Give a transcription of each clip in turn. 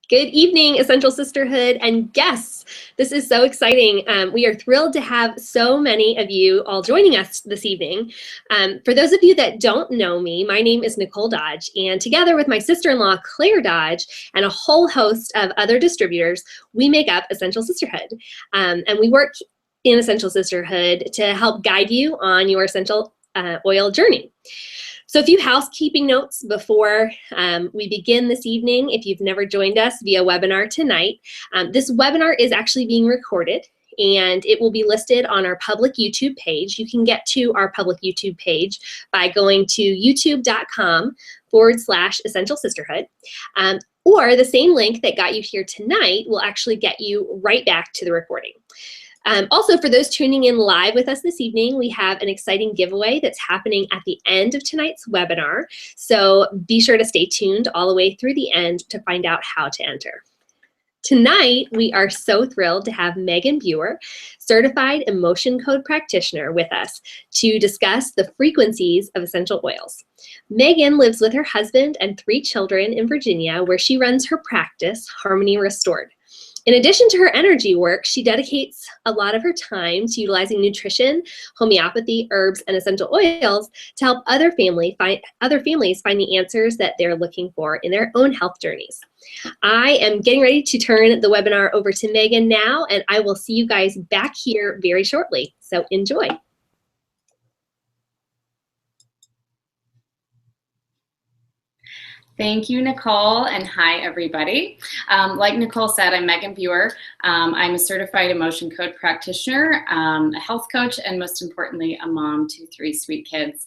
Good evening, Essential Sisterhood and guests. This is so exciting. We are thrilled to have so many of you all joining us this evening. For those of you that don't know me, my name is Nicole Dodge, and together with my sister-in-law, Claire Dodge, and a whole host of other distributors, we make up Essential Sisterhood. And we work in Essential Sisterhood to help guide you on your essential oil journey. So a few housekeeping notes before we begin this evening. If you've never joined us via webinar tonight, this webinar is actually being recorded and it will be listed on our public YouTube page. You can get to our public YouTube page by going to youtube.com/Essential Sisterhood. Or the same link that got you here tonight will actually get you right back to the recording. Also, for those tuning in live with us this evening, we have an exciting giveaway that's happening at the end of tonight's webinar. So be sure to stay tuned all the way through the end to find out how to enter. Tonight, we are so thrilled to have Megan Buer, Certified Emotion Code Practitioner, with us to discuss the frequencies of essential oils. Megan lives with her husband and 3 children in Virginia, where she runs her practice, Harmony Restored. In addition to her energy work, she dedicates a lot of her time to utilizing nutrition, homeopathy, herbs, and essential oils to help other families find the answers that they're looking for in their own health journeys. I am getting ready to turn the webinar over to Megan now, and I will see you guys back here very shortly. So enjoy. Thank you, Nicole, and hi, everybody. Like Nicole said, I'm Megan Buer. I'm a certified emotion code practitioner, a health coach, and most importantly, a mom to 3 sweet kids.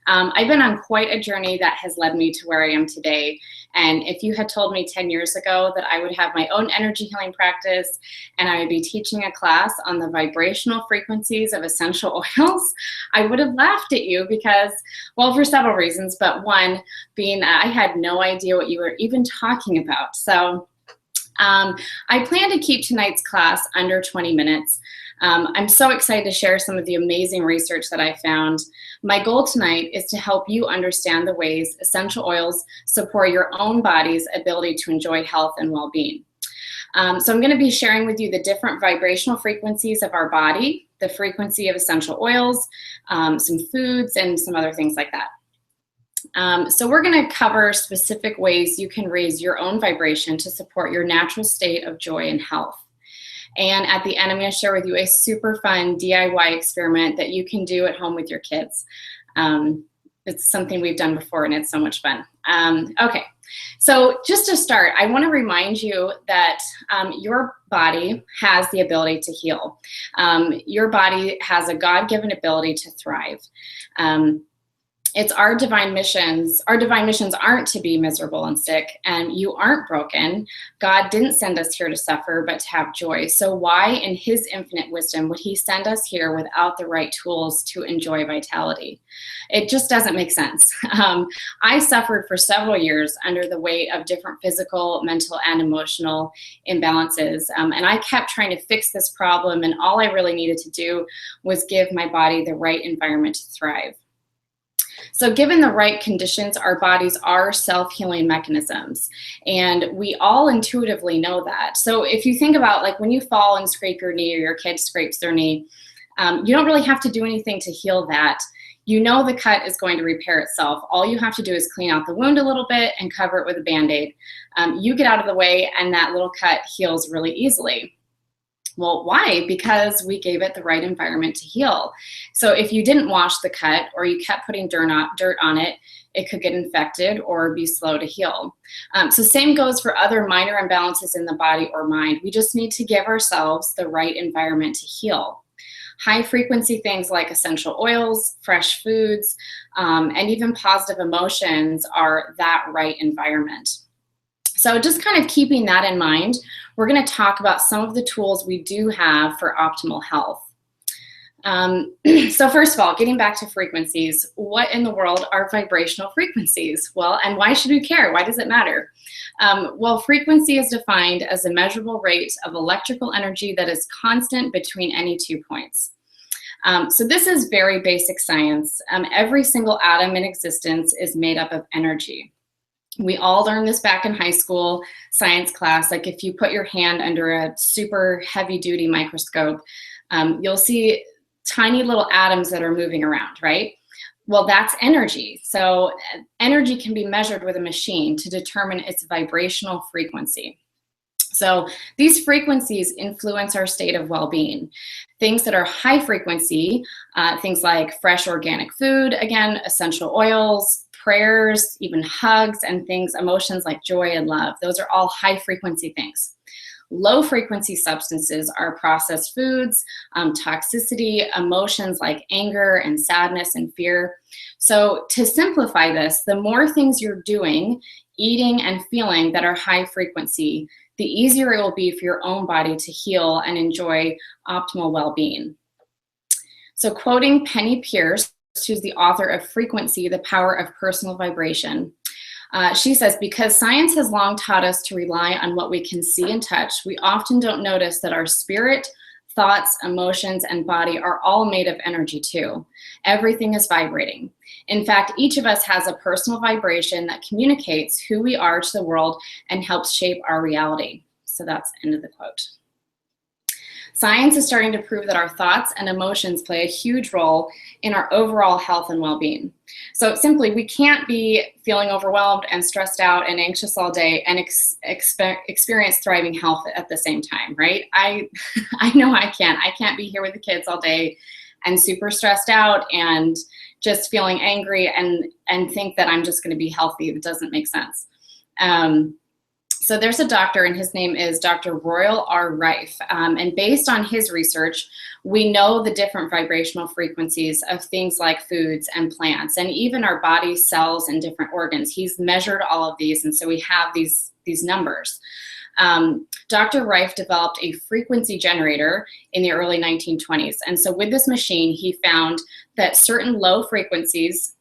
I've been on quite a journey that has led me to where I am today. And if you had told me 10 years ago that I would have my own energy healing practice and I would be teaching a class on the vibrational frequencies of essential oils, I would have laughed at you because, well, for several reasons, but one being that I had no idea what you were even talking about. So I plan to keep tonight's class under 20 minutes. I'm so excited to share some of the amazing research that I found. My goal tonight is to help you understand the ways essential oils support your own body's ability to enjoy health and well-being. So I'm going to be sharing with you the different vibrational frequencies of our body, the frequency of essential oils, some foods, and some other things like that. So we're going to cover specific ways you can raise your own vibration to support your natural state of joy and health. And at the end, I'm going to share with you a super fun DIY experiment that you can do at home with your kids. It's something we've done before and it's so much fun. Okay, so just to start, I want to remind you that your body has the ability to heal. Your body has a God-given ability to thrive. It's our divine missions. Our divine missions aren't to be miserable and sick, and you aren't broken. God didn't send us here to suffer, but to have joy. So why, in his infinite wisdom, would he send us here without the right tools to enjoy vitality? It just doesn't make sense. I suffered for several years under the weight of different physical, mental, and emotional imbalances. And I kept trying to fix this problem, and all I really needed to do was give my body the right environment to thrive. So given the right conditions, our bodies are self-healing mechanisms, and we all intuitively know that. So if you think about, like, when you fall and scrape your knee or your kid scrapes their knee, you don't really have to do anything to heal that. You know the cut is going to repair itself. All you have to do is clean out the wound a little bit and cover it with a Band-Aid. You get out of the way and that little cut heals really easily. Well, why? Because we gave it the right environment to heal. So if you didn't wash the cut or you kept putting dirt on it, it could get infected or be slow to heal. So same goes for other minor imbalances in the body or mind. We just need to give ourselves the right environment to heal. High frequency things like essential oils, fresh foods, and even positive emotions are that right environment. So just kind of keeping that in mind, we're going to talk about some of the tools we do have for optimal health. So first of all, getting back to frequencies, what in the world are vibrational frequencies? Well, and why should we care? Why does it matter? Well, frequency is defined as a measurable rate of electrical energy that is constant between any 2 points. So this is very basic science. Every single atom in existence is made up of energy. We all learned this back in high school science class. Like if you put your hand under a super heavy duty microscope, you'll see tiny little atoms that are moving around, right? Well, that's energy. So energy can be measured with a machine to determine its vibrational frequency. So these frequencies influence our state of well-being. Things that are high frequency, things like fresh organic food, again, essential oils, prayers, even hugs, and things, emotions like joy and love. Those are all high frequency things. Low frequency substances are processed foods, toxicity, emotions like anger and sadness and fear. So to simplify this, the more things you're doing, eating and feeling that are high frequency, the easier it will be for your own body to heal and enjoy optimal well-being. So quoting Penny Pierce, who's the author of Frequency, The Power of Personal Vibration, she says, because science has long taught us to rely on what we can see and touch, we often don't notice that our spirit, thoughts, emotions, and body are all made of energy too. Everything is vibrating. In fact, each of us has a personal vibration that communicates who we are to the world and helps shape our reality. So that's the end of the quote. Science is starting to prove that our thoughts and emotions play a huge role in our overall health and well-being. So simply, we can't be feeling overwhelmed and stressed out and anxious all day and experience thriving health at the same time, right? I know I can't. I can't be here with the kids all day and super stressed out and just feeling angry and think that I'm just going to be healthy. It doesn't make sense. So there's a doctor, and his name is Dr. Royal R. Rife. And based on his research, we know the different vibrational frequencies of things like foods and plants, and even our body cells and different organs. He's measured all of these, and so we have these numbers. Dr. Rife developed a frequency generator in the early 1920s. And so with this machine, he found that certain low frequencies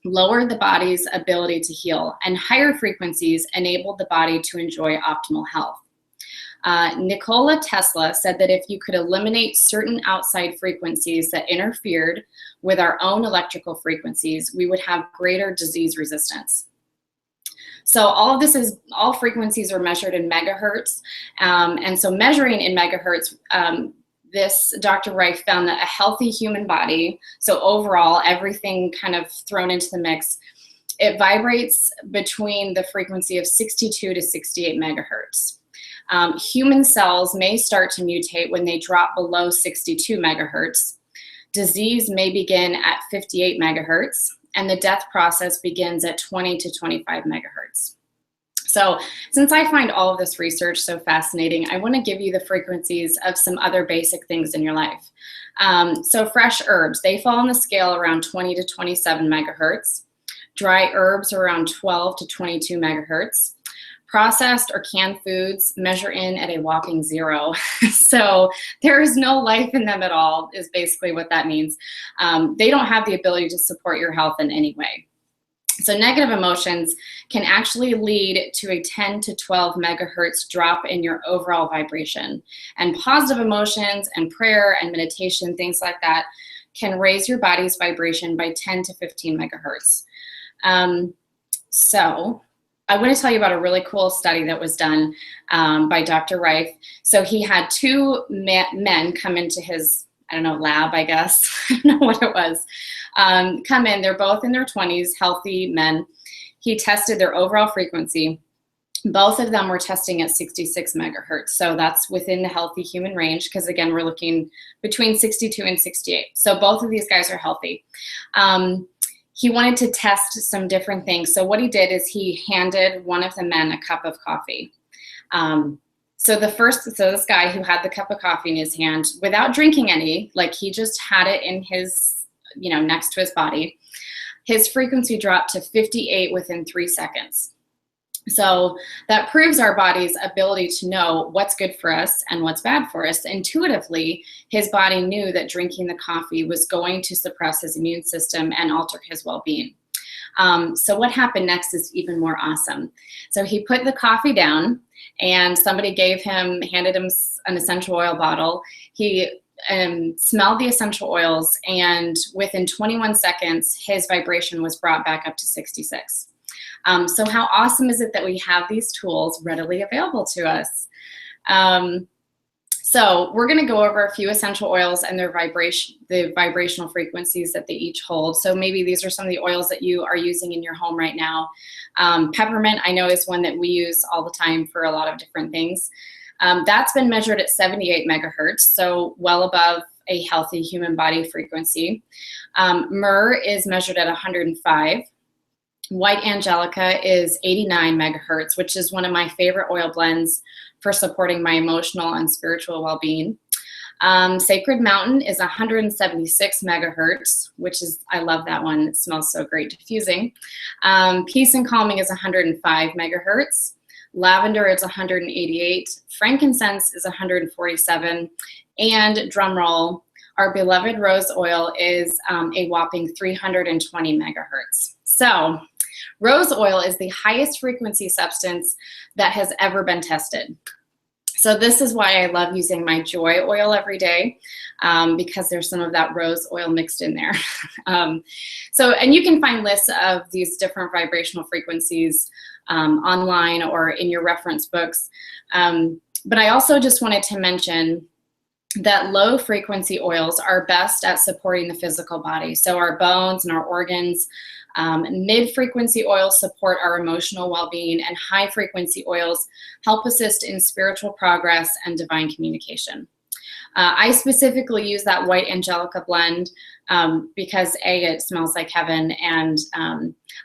lowered the body's ability to heal, and higher frequencies enabled the body to enjoy optimal health. Nikola Tesla said that if you could eliminate certain outside frequencies that interfered with our own electrical frequencies, we would have greater disease resistance. So all frequencies are measured in megahertz. And so measuring in megahertz, this Dr. Rife found that a healthy human body, so overall everything kind of thrown into the mix, it vibrates between the frequency of 62 to 68 megahertz. Human cells may start to mutate when they drop below 62 megahertz. Disease may begin at 58 megahertz, and the death process begins at 20 to 25 megahertz. So since I find all of this research so fascinating, I want to give you the frequencies of some other basic things in your life. So fresh herbs, they fall on the scale around 20 to 27 megahertz. Dry herbs are around 12 to 22 megahertz. Processed or canned foods measure in at a whopping 0. So there is no life in them at all, is basically what that means. They don't have the ability to support your health in any way. So negative emotions can actually lead to a 10 to 12 megahertz drop in your overall vibration. And positive emotions and prayer and meditation, things like that, can raise your body's vibration by 10 to 15 megahertz. So I want to tell you about a really cool study that was done by Dr. Rife. So he had two men come into his, I don't know, lab, I guess. I don't know what it was. Come in, they're both in their 20s, healthy men. He tested their overall frequency. Both of them were testing at 66 megahertz. So that's within the healthy human range, because again, we're looking between 62 and 68. So both of these guys are healthy. He wanted to test some different things. So what he did is he handed one of the men a cup of coffee. So this guy who had the cup of coffee in his hand, without drinking any, like he just had it in his, next to his body, his frequency dropped to 58 within 3 seconds. So that proves our body's ability to know what's good for us and what's bad for us. Intuitively, his body knew that drinking the coffee was going to suppress his immune system and alter his well-being. So what happened next is even more awesome. So he put the coffee down, and somebody handed him an essential oil bottle. He smelled the essential oils, and within 21 seconds, his vibration was brought back up to 66. So how awesome is it that we have these tools readily available to us? So we're going to go over a few essential oils and their the vibrational frequencies that they each hold. So maybe these are some of the oils that you are using in your home right now. Peppermint, I know, is one that we use all the time for a lot of different things. That's been measured at 78 megahertz, so well above a healthy human body frequency. Myrrh is measured at 105. White Angelica is 89 megahertz, which is one of my favorite oil blends for supporting my emotional and spiritual well-being. Sacred Mountain is 176 megahertz, which is, I love that one. It smells so great diffusing. Peace and Calming is 105 megahertz. Lavender is 188. Frankincense is 147. And drumroll, our beloved rose oil is a whopping 320 megahertz. So rose oil is the highest frequency substance that has ever been tested. So this is why I love using my joy oil every day, because there's some of that rose oil mixed in there. And you can find lists of these different vibrational frequencies online or in your reference books. But I also just wanted to mention that low frequency oils are best at supporting the physical body. So our bones and our organs. Mid-frequency oils support our emotional well-being, and high-frequency oils help assist in spiritual progress and divine communication. I specifically use that White Angelica blend because A, it smells like heaven, and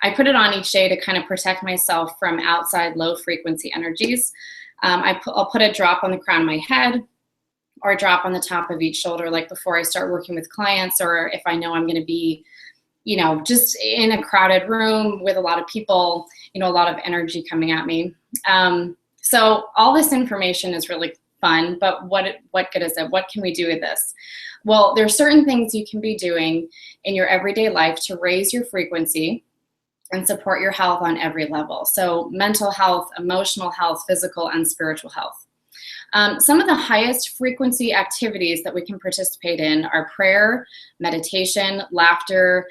I put it on each day to kind of protect myself from outside low-frequency energies. I'll put a drop on the crown of my head, or a drop on the top of each shoulder, like before I start working with clients, or if I know I'm going to be just in a crowded room with a lot of people, a lot of energy coming at me. So all this information is really fun, but what good is it? What can we do with this? Well, there's certain things you can be doing in your everyday life to raise your frequency and support your health on every level. So mental health, emotional health, physical and spiritual health. Some of the highest frequency activities that we can participate in are prayer, meditation, laughter,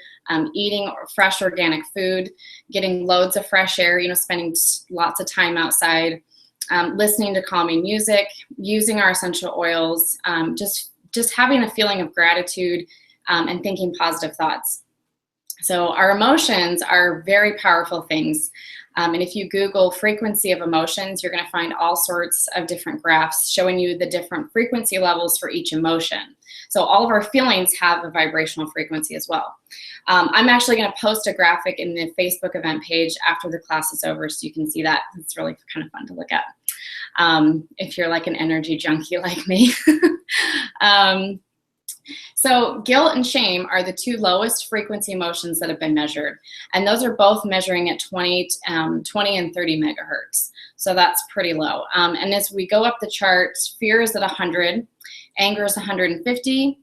eating fresh organic food, getting loads of fresh air, spending lots of time outside, listening to calming music, using our essential oils, just having a feeling of gratitude and thinking positive thoughts. So our emotions are very powerful things. And if you Google frequency of emotions, you're going to find all sorts of different graphs showing you the different frequency levels for each emotion. So all of our feelings have a vibrational frequency as well. I'm actually going to post a graphic in the Facebook event page after the class is over, so you can see that. It's really kind of fun to look at if you're like an energy junkie like me. So guilt and shame are the two lowest frequency emotions that have been measured. And those are both measuring at 20 and 30 megahertz. So that's pretty low. And as we go up the chart, fear is at 100, anger is 150,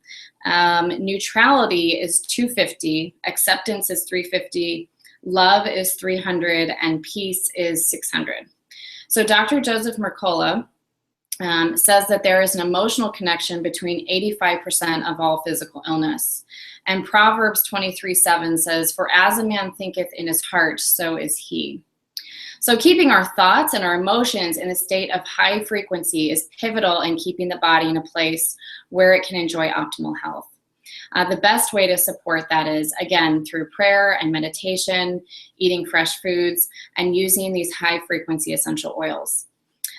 neutrality is 250, acceptance is 350, love is 300, and peace is 600. So Dr. Joseph Mercola says that there is an emotional connection between 85% of all physical illness. And Proverbs 23:7 says, "For as a man thinketh in his heart, so is he." So keeping our thoughts and our emotions in a state of high frequency is pivotal in keeping the body in a place where it can enjoy optimal health. The best way to support that is, again, through prayer and meditation, eating fresh foods, and using these high frequency essential oils.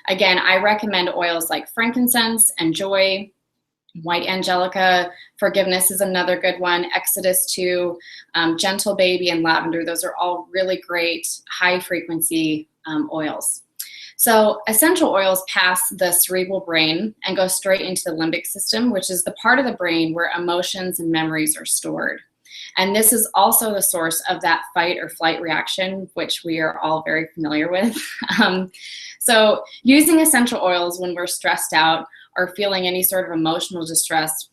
Again, I recommend oils like frankincense and joy, white angelica, forgiveness is another good one, Exodus 2, gentle baby, and lavender. Those are all really great high frequency oils. So essential oils pass the cerebral brain and go straight into the limbic system, which is the part of the brain where emotions and memories are stored. And this is also the source of that fight or flight reaction, which we are all very familiar with. So using essential oils when we're stressed out or feeling any sort of emotional distress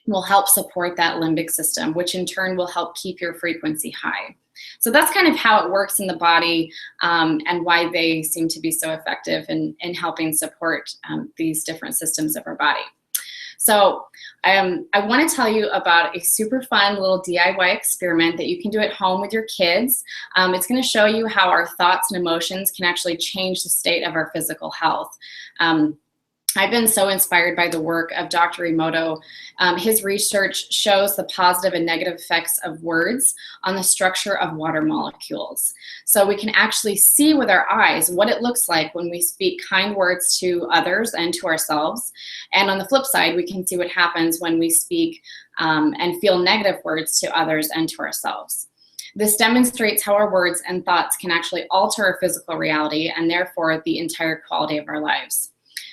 will help support that limbic system, which in turn will help keep your frequency high. So that's kind of how it works in the body and why they seem to be so effective in helping support these different systems of our body. So I want to tell you about a super fun little DIY experiment that you can do at home with your kids. It's going to show you how our thoughts and emotions can actually change the state of our physical health. I've been so inspired by the work of Dr. Emoto. His research shows the positive and negative effects of words on the structure of water molecules. So we can actually see with our eyes what it looks like when we speak kind words to others and to ourselves. And on the flip side, we can see what happens when we speak and feel negative words to others and to ourselves. This demonstrates how our words and thoughts can actually alter our physical reality and therefore the entire quality of our lives.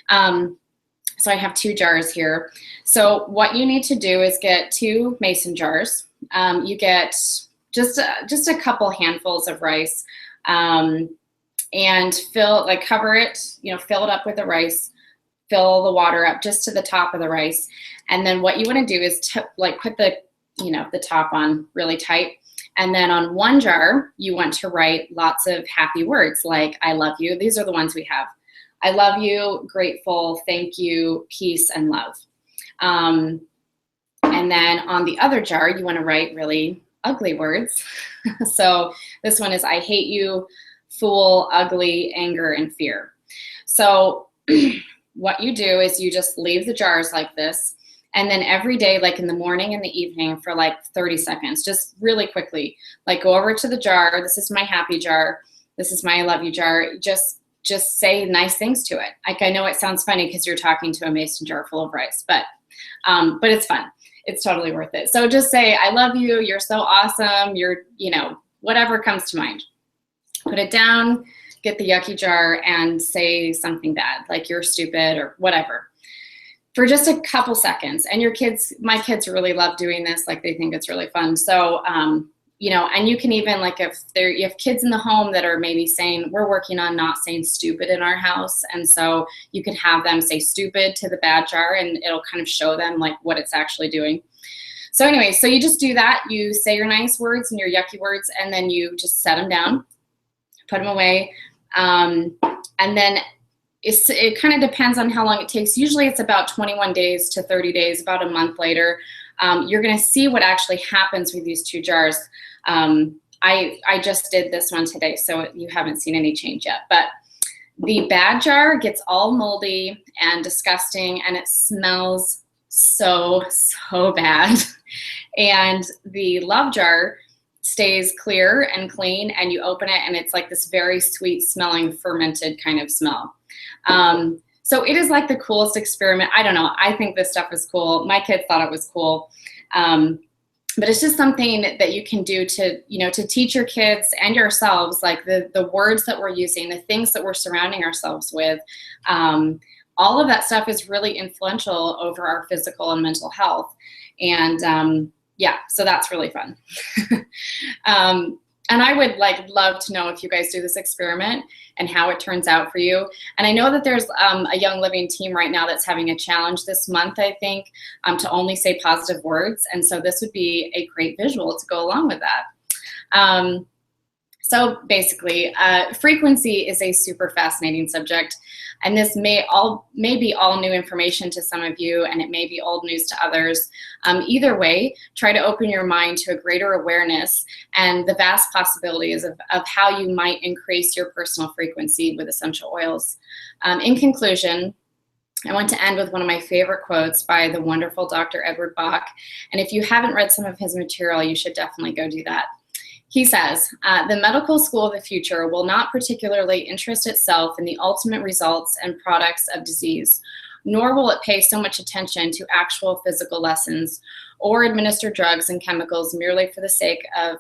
So I have 2 jars here. So what you need to do is get 2 mason jars. You get just a couple handfuls of rice, and cover it, fill it up with the rice, fill the water up just to the top of the rice. And then what you want to do is put the top on really tight. And then on one jar, you want to write lots of happy words like I love you. These are the ones we have. I love you, grateful, thank you, peace, and love. And then on the other jar, you want to write really ugly words. So this one is I hate you, fool, ugly, anger, and fear. So what you do is you just leave the jars like this. And then every day, like in the morning and the evening for like 30 seconds, just really quickly, go over to the jar. This is my happy jar. This is my I love you jar. Just say nice things to it. I know it sounds funny because you're talking to a mason jar full of rice, but it's fun. It's totally worth it. So just say, I love you. You're so awesome. You're, whatever comes to mind. Put it down, get the yucky jar and say something bad, like you're stupid or whatever, for just a couple seconds. And my kids really love doing this. They think it's really fun. So, and you can even, if you have kids in the home that are maybe saying, we're working on not saying stupid in our house. And so you could have them say stupid to the bad jar and it'll kind of show them what it's actually doing. So anyway, so you just do that. You say your nice words and your yucky words, and then you just set them down, put them away. And then it kind of depends on how long it takes. Usually it's about 21 days to 30 days, about a month later. You're going to see what actually happens with these 2 jars. I just did this one today, so you haven't seen any change yet. But the bad jar gets all moldy and disgusting, and it smells so bad. And the love jar stays clear and clean, and you open it, and it's like this very sweet smelling fermented kind of smell. So it is like the coolest experiment. I don't know. I think this stuff is cool. My kids thought it was cool. But it's just something that you can do to teach your kids and yourselves, the words that we're using, the things that we're surrounding ourselves with. All of that stuff is really influential over our physical and mental health. And yeah, so that's really fun. And I would love to know if you guys do this experiment and how it turns out for you. And I know that there's a Young Living team right now that's having a challenge this month, I think, to only say positive words. And so this would be a great visual to go along with that. So basically, frequency is a super fascinating subject, and this may be all new information to some of you, and it may be old news to others. Either way, try to open your mind to a greater awareness and the vast possibilities of how you might increase your personal frequency with essential oils. In conclusion, I want to end with one of my favorite quotes by the wonderful Dr. Edward Bach, and if you haven't read some of his material, you should definitely go do that. He says, the medical school of the future will not particularly interest itself in the ultimate results and products of disease, nor will it pay so much attention to actual physical lessons or administer drugs and chemicals merely for the sake of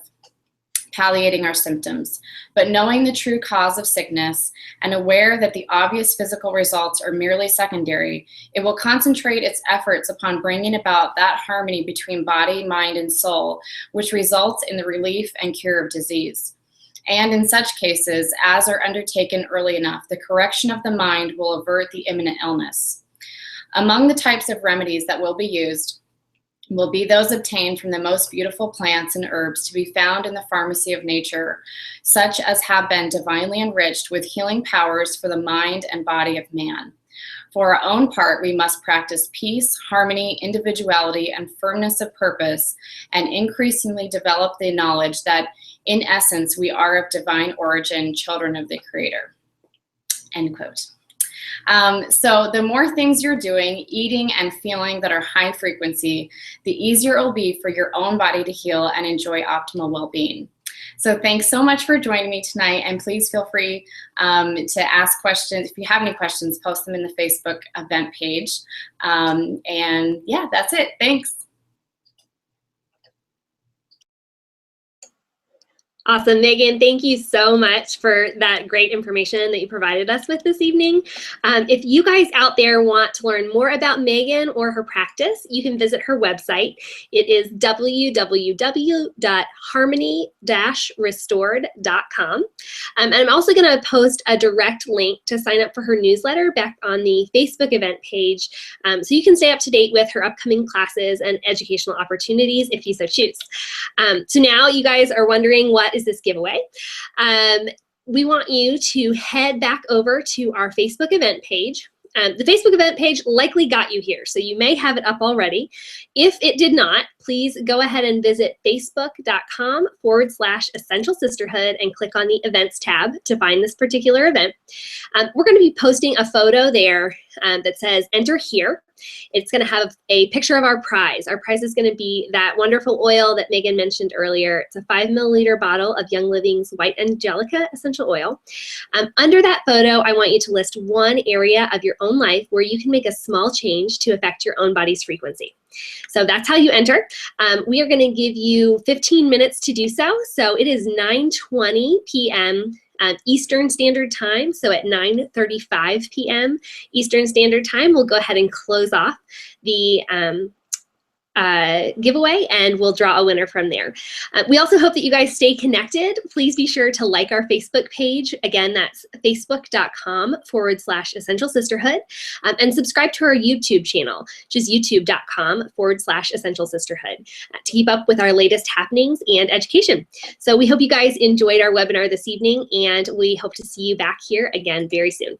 palliating our symptoms, but knowing the true cause of sickness and aware that the obvious physical results are merely secondary, it will concentrate its efforts upon bringing about that harmony between body, mind, and soul, which results in the relief and cure of disease. And in such cases, as are undertaken early enough, the correction of the mind will avert the imminent illness. Among the types of remedies that will be used will be those obtained from the most beautiful plants and herbs to be found in the pharmacy of nature, such as have been divinely enriched with healing powers for the mind and body of man. For our own part, we must practice peace, harmony, individuality, and firmness of purpose, and increasingly develop the knowledge that, in essence, we are of divine origin, children of the Creator. End quote. So the more things you're doing, eating, and feeling that are high frequency, the easier it will be for your own body to heal and enjoy optimal well-being. So thanks so much for joining me tonight, and please feel free to ask questions. If you have any questions, post them in the Facebook event page. And yeah, that's it. Thanks. Awesome, Megan, thank you so much for that great information that you provided us with this evening. If you guys out there want to learn more about Megan or her practice, you can visit her website. It is www.harmony-restored.com. And I'm also going to post a direct link to sign up for her newsletter back on the Facebook event page, so you can stay up to date with her upcoming classes and educational opportunities if you so choose. So now you guys are wondering, what is this giveaway? We want you to head back over to our Facebook event page. The Facebook event page likely got you here, so you may have it up already. If it did not, please go ahead and visit facebook.com/Essential Sisterhood and click on the events tab to find this particular event. We're going to be posting a photo there that says enter here. It's going to have a picture of our prize. Our prize is going to be that wonderful oil that Megan mentioned earlier. It's a 5 milliliter bottle of Young Living's White Angelica essential oil. Under that photo, I want you to list one area of your own life where you can make a small change to affect your own body's frequency. So that's how you enter. We are going to give you 15 minutes to do so. So it is 9:20 p.m. Eastern Standard Time. So at 9:35 p.m. Eastern Standard Time, we'll go ahead and close off the giveaway, and we'll draw a winner from there. We also hope that you guys stay connected. Please be sure to like our Facebook page. Again, that's facebook.com/Essential Sisterhood, and subscribe to our YouTube channel, which is youtube.com/Essential Sisterhood, to keep up with our latest happenings and education. So we hope you guys enjoyed our webinar this evening, and we hope to see you back here again very soon.